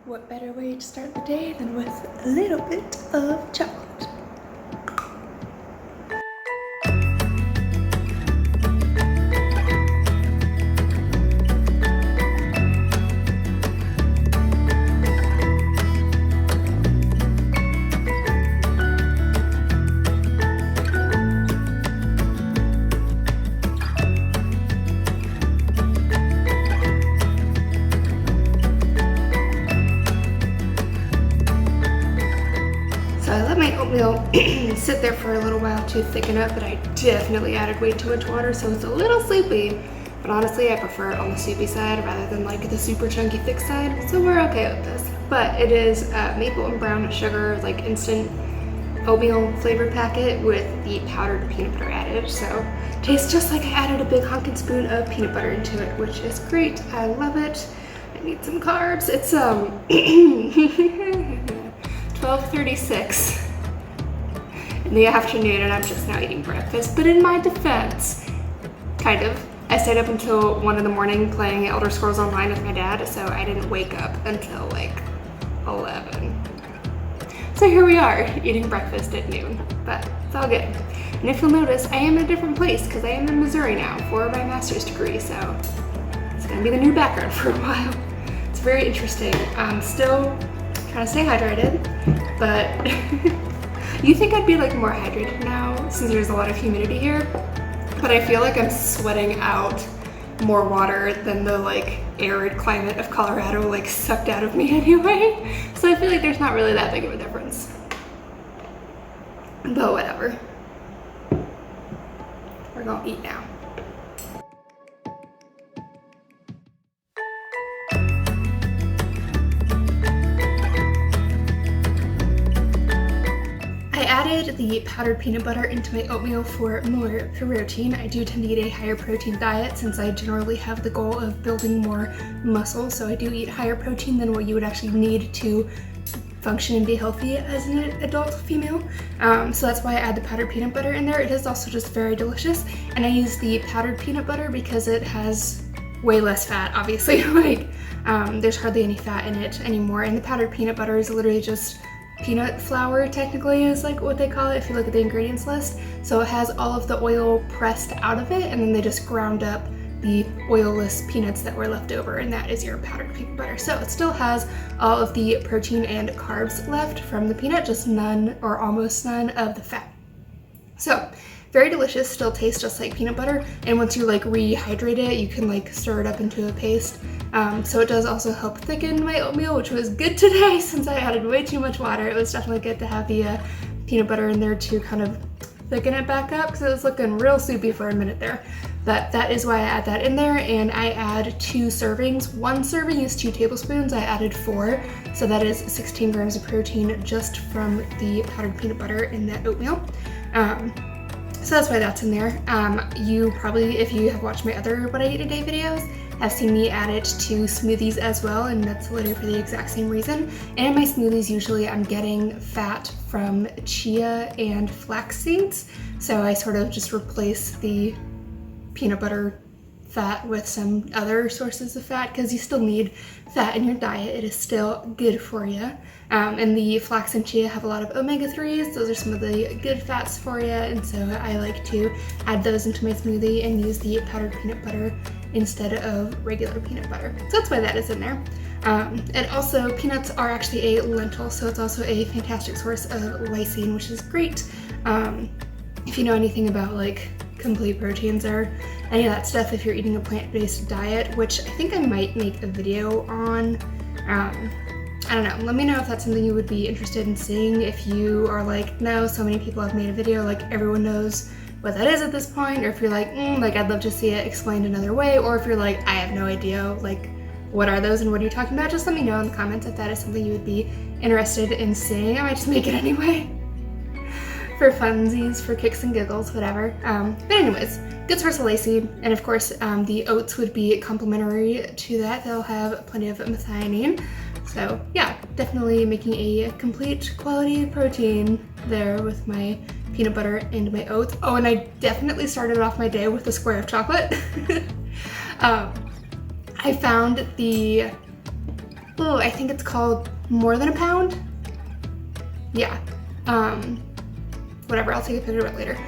What better way to start the day than with a little bit of chocolate? So I let my oatmeal sit there for a little while to thicken up, but I definitely added way too much water, so it's a little soupy. But honestly, I prefer it on the soupy side rather than like the super chunky thick side, so we're okay with this. But it is maple and brown sugar, like instant oatmeal flavored packet with the powdered peanut butter added. So tastes just like I added a big honking spoon of peanut butter into it, which is great. I love it. I need some carbs. It's 12:36 in the afternoon and I'm just now eating breakfast. But in my defense, kind of, I stayed up until 1 in the morning playing Elder Scrolls Online with my dad, so I didn't wake up until like 11. So here we are, eating breakfast at noon, but it's all good. And if you'll notice, I am in a different place because I am in Missouri now for my master's degree, so it's gonna be the new background for a while. It's very interesting. I'm still trying to stay hydrated, but you think I'd be like more hydrated now since there's a lot of humidity here, but I feel like I'm sweating out more water than the like arid climate of Colorado like sucked out of me anyway. So I feel like there's not really that big of a difference. But whatever. We're gonna eat now. I added the powdered peanut butter into my oatmeal for more protein. I do tend to eat a higher protein diet since I generally have the goal of building more muscle, so I do eat higher protein than what you would actually need to function and be healthy as an adult female. So that's why I add the powdered peanut butter in there. It is also just very delicious, and I use the powdered peanut butter because it has way less fat, obviously. Like there's hardly any fat in it anymore, and the powdered peanut butter is literally just peanut flour, technically, is like what they call it if you look at the ingredients list. So it has all of the oil pressed out of it, and then they just ground up the oilless peanuts that were left over, and that is your powdered peanut butter. So it still has all of the protein and carbs left from the peanut, just none or almost none of the fat. So very delicious, still tastes just like peanut butter, and once you like rehydrate it, you can like stir it up into a paste. So it does also help thicken my oatmeal, which was good today since I added way too much water. It was definitely good to have the peanut butter in there to kind of thicken it back up because it was looking real soupy for a minute there. But that is why I add that in there, and I add 2 servings. 1 serving is 2 tablespoons. I added 4, so that is 16 grams of protein just from the powdered peanut butter in that oatmeal. So that's why that's in there. You probably, if you have watched my other What I Eat a Day videos, have seen me add it to smoothies as well, and that's literally for the exact same reason. And in my smoothies, usually I'm getting fat from chia and flax seeds, so I sort of just replace the peanut butter fat with some other sources of fat because you still need fat in your diet. It is still good for you. And the flax and chia have a lot of omega-3s. Those are some of the good fats for you, and so I like to add those into my smoothie and use the powdered peanut butter instead of regular peanut butter. So that's why that is in there. And also, peanuts are actually a lentil, so it's also a fantastic source of lysine, which is great. If you know anything about like complete proteins or any of that stuff, if you're eating a plant-based diet, which I think I might make a video on. I don't know, let me know if that's something you would be interested in seeing. If you are like, no, so many people have made a video, like everyone knows what that is at this point, or if you're like, like I'd love to see it explained another way, or if you're like, I have no idea, like what are those and what are you talking about, just let me know in the comments if that is something you would be interested in seeing. I might just make it anyway. For funsies, for kicks and giggles, whatever. But anyways, good source of lysine, and of course the oats would be complementary to that. They'll have plenty of methionine. So yeah, definitely making a complete quality protein there with my peanut butter and my oats. Oh, and I definitely started off my day with a square of chocolate. I found the Oh, I think it's called More Than a Pound. Yeah. Whatever, I'll take a picture of it later.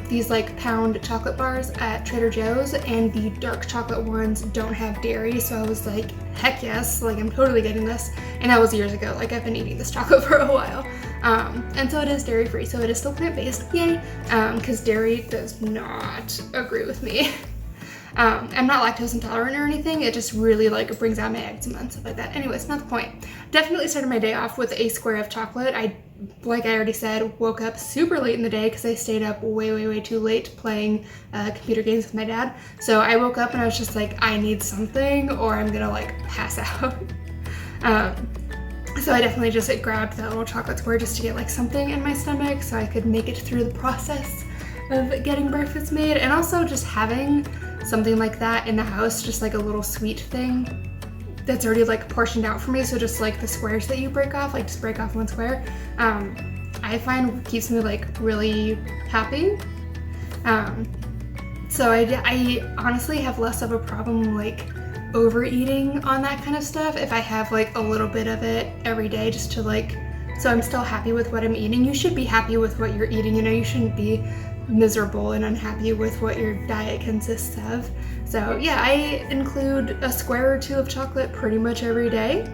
These like pound chocolate bars at Trader Joe's, and the dark chocolate ones don't have dairy, so I was like, heck yes, like I'm totally getting this. And that was years ago, like I've been eating this chocolate for a while. And so it is dairy free, so it is still plant-based, yay, because dairy does not agree with me. I'm not lactose intolerant or anything, it just really like brings out my eczema and stuff like that. Anyways, not the point. Definitely started my day off with a square of chocolate. Like I already said, woke up super late in the day because I stayed up way too late playing computer games with my dad. So I woke up and I was just like, I need something or I'm gonna like pass out. So I definitely just grabbed that little chocolate square just to get like something in my stomach so I could make it through the process of getting breakfast made, and also just having something like that in the house, just like a little sweet thing that's already like portioned out for me. So just like the squares that you break off, like just break off one square, I find keeps me like really happy. So I honestly have less of a problem like overeating on that kind of stuff if I have like a little bit of it every day, just to like, so I'm still happy with what I'm eating. You should be happy with what you're eating, you know, you shouldn't be miserable and unhappy with what your diet consists of. So yeah, I include a square or two of chocolate pretty much every day.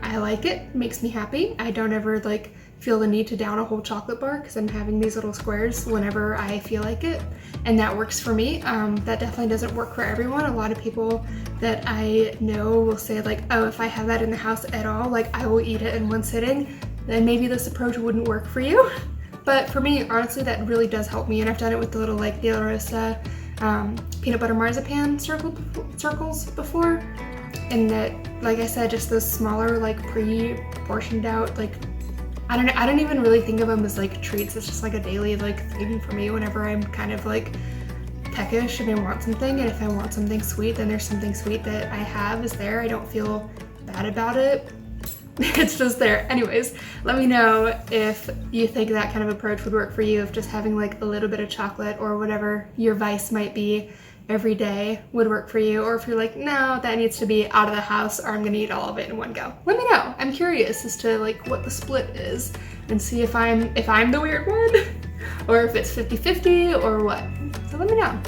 I like it, makes me happy. I don't ever like feel the need to down a whole chocolate bar because I'm having these little squares whenever I feel like it, and that works for me. That definitely doesn't work for everyone. A lot of people that I know will say like, oh, if I have that in the house at all, like I will eat it in one sitting. Then maybe this approach wouldn't work for you. But for me, honestly, that really does help me, and I've done it with the little like De La Rosa peanut butter marzipan circles before, and that, like I said, just those smaller like pre-portioned out, like I don't even really think of them as like treats. It's just like a daily like thing for me whenever I'm kind of like peckish and I want something, and if I want something sweet, then there's something sweet that I have is there. I don't feel bad about it. It's just there. Anyways, let me know if you think that kind of approach would work for you, if just having like a little bit of chocolate or whatever your vice might be every day would work for you, or if you're like, no, that needs to be out of the house or I'm gonna eat all of it in one go. Let me know. I'm curious as to like what the split is and see if I'm the weird one or if it's 50-50 or what. So let me know.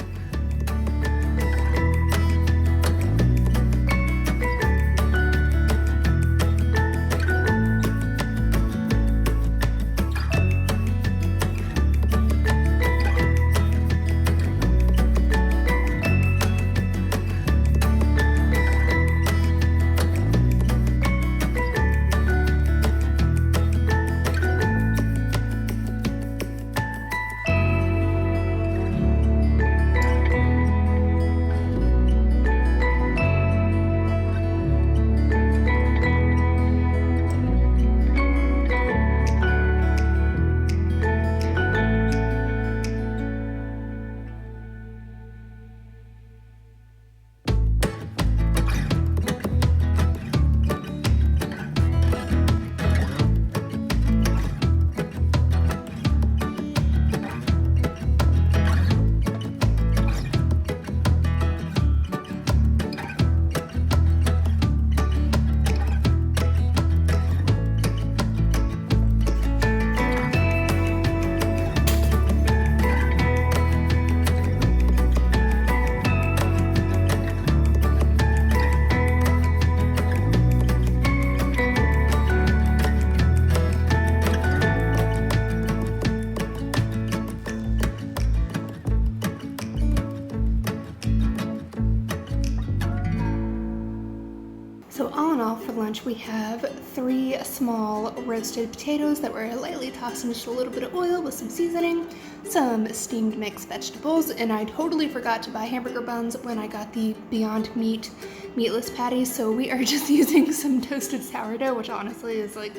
So all in all, for lunch we have 3 small roasted potatoes that were lightly tossed in just a little bit of oil with some seasoning, some steamed mixed vegetables, and I totally forgot to buy hamburger buns when I got the Beyond Meat meatless patties, so we are just using some toasted sourdough, which honestly is like,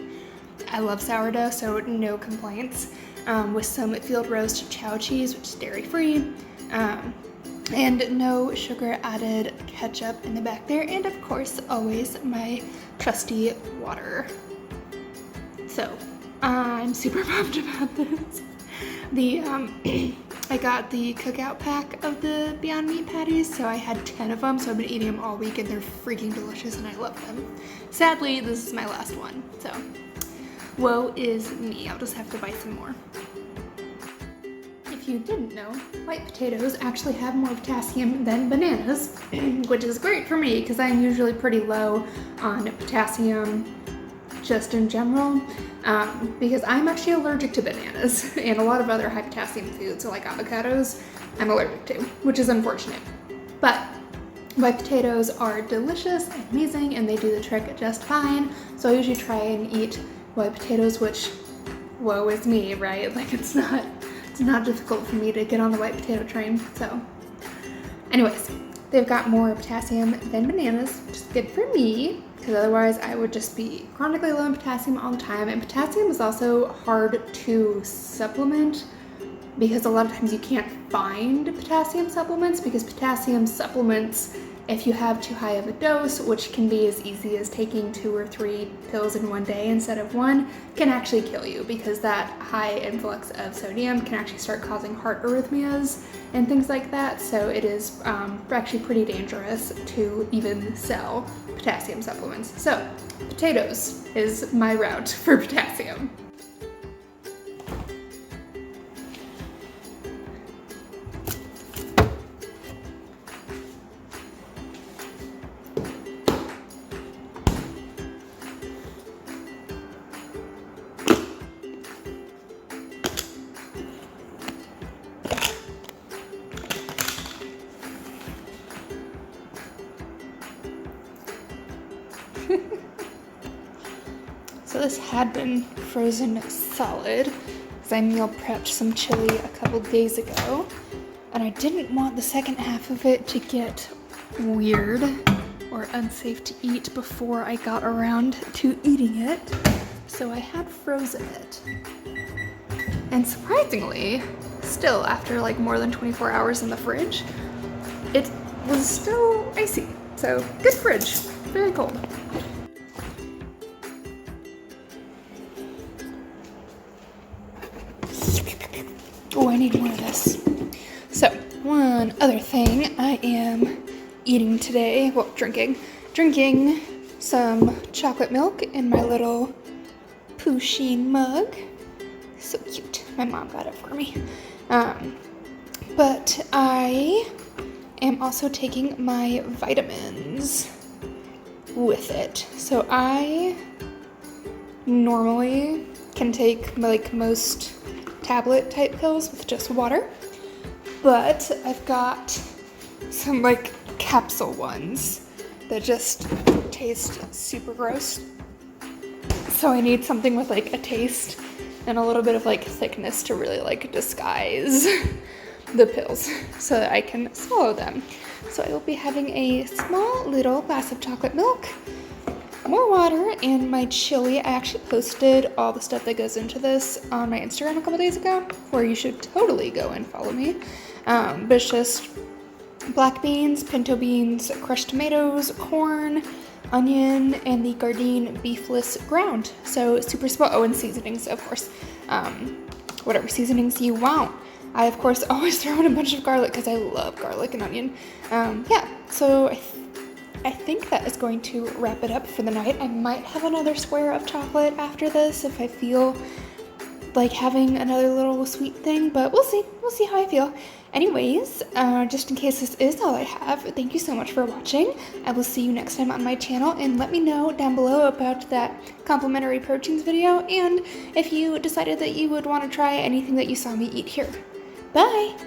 I love sourdough, so no complaints, with some field roast chow cheese, which is dairy-free, and no sugar added ketchup in the back there, and of course always my trusty water. So I'm super pumped about this. I I got the cookout pack of the Beyond Meat patties, so I had 10 of them, so I've been eating them all week and they're freaking delicious and I love them. Sadly, this is my last one, so woe is me. I'll just have to buy some more. If you didn't know, white potatoes actually have more potassium than bananas, which is great for me because I'm usually pretty low on potassium just in general, because I'm actually allergic to bananas and a lot of other high potassium foods, so like avocados, I'm allergic to, which is unfortunate. But white potatoes are delicious and amazing and they do the trick just fine, so I usually try and eat white potatoes, which, woe is me, right? Like it's not difficult for me to get on the white potato train, so. Anyways, they've got more potassium than bananas, which is good for me, because otherwise I would just be chronically low in potassium all the time. And potassium is also hard to supplement because a lot of times you can't find potassium supplements, because potassium supplements, if you have too high of a dose, which can be as easy as taking 2 or 3 pills in one day instead of one, can actually kill you, because that high influx of sodium can actually start causing heart arrhythmias and things like that. So it is actually pretty dangerous to even sell potassium supplements. So potatoes is my route for potassium. So this had been frozen solid because I meal prepped some chili a couple days ago, and I didn't want the second half of it to get weird or unsafe to eat before I got around to eating it, so I had frozen it. And surprisingly, still after like more than 24 hours in the fridge, it was still icy. So good fridge, very cold. Oh, I need more of this. So, one other thing I am eating today, well, drinking some chocolate milk in my little Pusheen mug. So cute. My mom got it for me. But I am also taking my vitamins with it. So I normally can take like most tablet type pills with just water, but I've got some like capsule ones that just taste super gross. So I need something with like a taste and a little bit of like thickness to really like disguise the pills so that I can swallow them. So I will be having a small little glass of chocolate milk, more water, and my chili. I actually posted all the stuff that goes into this on my Instagram a couple days ago, where you should totally go and follow me. But it's just black beans, pinto beans, crushed tomatoes, corn, onion, and the Gardein beefless ground. So super small. Oh, and seasonings, of course. Whatever seasonings you want. I, of course, always throw in a bunch of garlic because I love garlic and onion. Yeah, so I think that is going to wrap it up for the night. I might have another square of chocolate after this if I feel like having another little sweet thing, but we'll see. We'll see how I feel. Anyways, just in case this is all I have, thank you so much for watching. I will see you next time on my channel, and let me know down below about that complimentary proteins video, and if you decided that you would want to try anything that you saw me eat here. Bye!